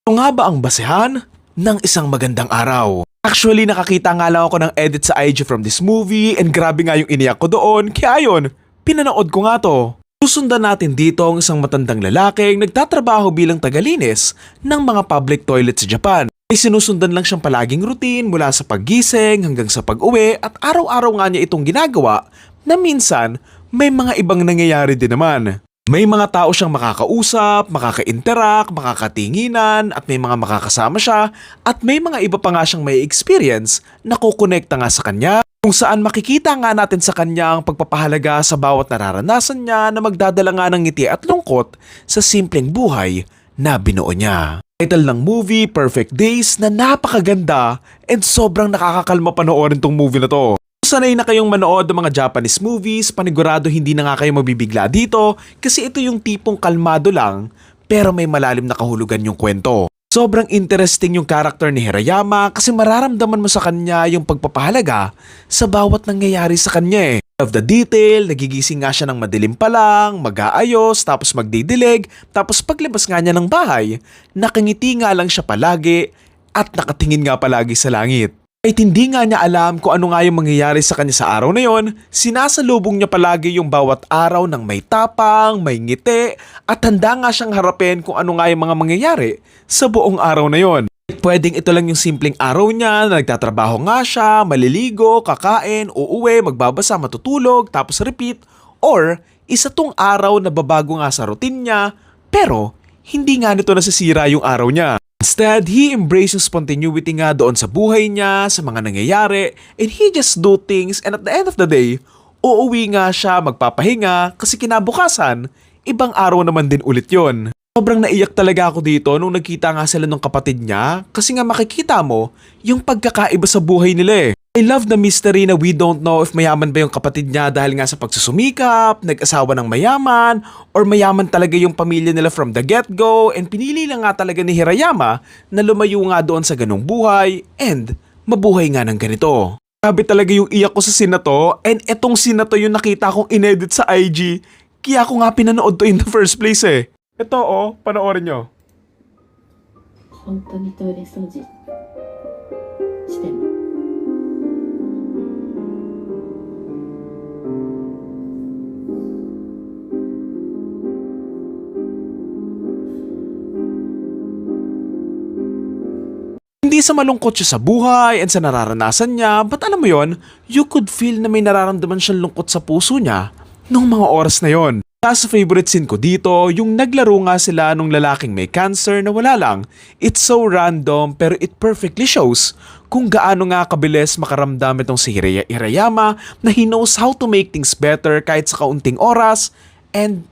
Ito nga ba ang basehan ng isang magandang araw? Actually, nakakita nga lang ako ng edit sa IG from this movie and grabe nga yung iniyak ko doon. Kaya ayun, pinanood ko nga to. Susundan natin dito ang isang matandang lalaking nagtatrabaho bilang tagalinis ng mga public toilet sa Japan. May sinusundan lang siyang palaging routine mula sa paggising hanggang sa pag-uwi at araw-araw nga niya itong ginagawa na minsan may mga ibang nangyayari din naman. May mga tao siyang makakausap, makaka-interact, makakatinginan at may mga makakasama siya at may mga iba pa nga siyang may experience na kukonekta nga sa kanya kung saan makikita nga natin sa kanya ang pagpapahalaga sa bawat nararanasan niya na magdadala nga ng ngiti at lungkot sa simpleng buhay na binuo niya. Title ng movie, Perfect Days, na napakaganda and sobrang nakakakalma panoorin tong movie na to. Sanay na kayong manood ng mga Japanese movies, panigurado hindi na nga kayo mabibigla dito kasi ito yung tipong kalmado lang pero may malalim na kahulugan yung kwento. Sobrang interesting yung karakter ni Hirayama kasi mararamdaman mo sa kanya yung pagpapahalaga sa bawat nangyayari sa kanya eh. Of the detail, nagigising nga siya ng madilim pa lang, mag-aayos, tapos magdidilig, tapos paglabas nga niya ng bahay, nakangiti nga lang siya palagi at nakatingin nga palagi sa langit. Kahit hindi nga niya alam kung ano nga yung mangyayari sa kanya sa araw na yon, sinasalubong niya palagi yung bawat araw ng may tapang, may ngiti, at handa nga siyang harapin kung ano nga yung mga mangyayari sa buong araw na yon. Pwedeng ito lang yung simpleng araw niya na nagtatrabaho nga siya, maliligo, kakain, uuwi, magbabasa, matutulog, tapos repeat, or isa tong araw na babago nga sa routine niya, pero hindi nga nito nasisira yung araw niya. Instead, he embraced yung spontaneity nga doon sa buhay niya, sa mga nangyayari, and he just do things and at the end of the day, uuwi nga siya, magpapahinga, kasi kinabukasan, ibang araw naman din ulit yon. Sobrang naiyak talaga ako dito nung nagkita nga sila ng kapatid niya, kasi nga makikita mo yung pagkakaiba sa buhay nila eh. I love the mystery na we don't know if mayaman ba yung kapatid niya dahil nga sa pagsusumikap, nag-asawa ng mayaman, or mayaman talaga yung pamilya nila from the get-go and pinili lang nga talaga ni Hirayama na lumayo nga doon sa ganung buhay and mabuhay nga ng ganito. Grabe talaga yung iyak ko sa scene na to and etong scene na to yung nakita kong inedit sa IG kaya ako nga pinanood to in the first place eh. Ito oh, panoorin nyo. 本当にトイレ掃除してんの？ Hindi sa malungkot siya sa buhay and sa nararanasan niya, but alam mo yon, you could feel na may nararamdaman siyang lungkot sa puso niya nung mga oras na yon. Sa favorite scene ko dito, yung naglaro nga sila nung lalaking may cancer na wala lang. It's so random pero it perfectly shows kung gaano nga kabilis makaramdam itong si Hirayama na he knows how to make things better kahit sa kaunting oras and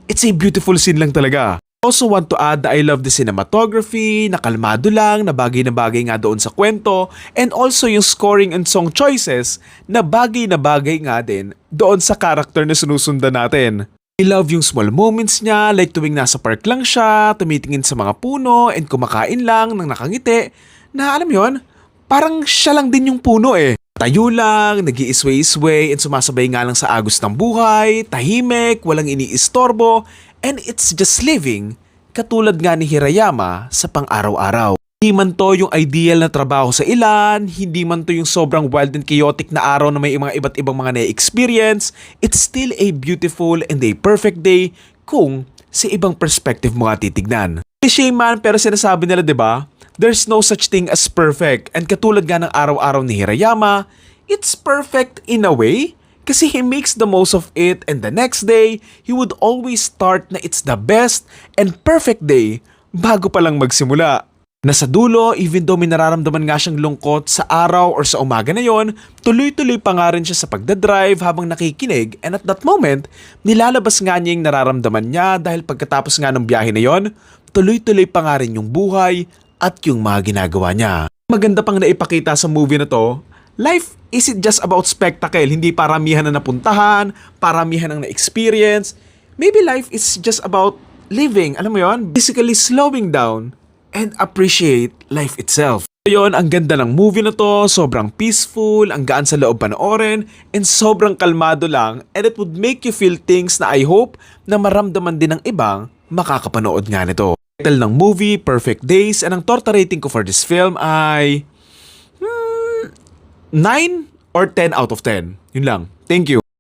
it's a beautiful scene lang talaga. Also want to add that I love the cinematography, na kalmado lang, na bagay nga doon sa kwento, and also yung scoring and song choices na bagay nga din doon sa character na sinusundan natin. I love yung small moments niya, like tuwing nasa park lang siya, tumitingin sa mga puno, and kumakain lang ng nakangiti, na alam yon, parang siya lang din yung puno eh. Tayo lang, nag-iisway-isway, and sumasabay nga lang sa agos ng buhay, tahimik, walang iniistorbo, and it's just living, katulad nga ni Hirayama sa pang-araw-araw. Hindi man to yung ideal na trabaho sa ilan, hindi man to yung sobrang wild and chaotic na araw na may mga iba't ibang mga na-experience, it's still a beautiful and a perfect day kung sa ibang perspective mo nga titignan. Cliché man pero sinasabi nila 'di ba? There's no such thing as perfect and katulad nga ng araw-araw ni Hirayama, it's perfect in a way. Kasi he makes the most of it and the next day, he would always start na it's the best and perfect day bago pa lang magsimula. Nasa dulo, even though may nararamdaman nga siyang lungkot sa araw or sa umaga na yon, tuloy-tuloy pa nga rin siya sa pagdadrive habang nakikinig and at that moment, nilalabas nga niya yung nararamdaman niya dahil pagkatapos nga ng biyahe na yon, tuloy-tuloy pa nga rin yung buhay at yung mga ginagawa niya. Maganda pang naipakita sa movie na to, life isn't just about spectacle, hindi paramihan na napuntahan, paramihan ang na-experience. Maybe life is just about living, alam mo yon? Basically slowing down and appreciate life itself. Yun, ang ganda ng movie na to, sobrang peaceful, ang gaan sa loob panoorin, and sobrang kalmado lang, and it would make you feel things na I hope na maramdaman din ng ibang makakapanood nga nito. Title ng movie, Perfect Days, and ang torta rating ko for this film ay 9 or 10 out of 10. Yun lang. Thank you.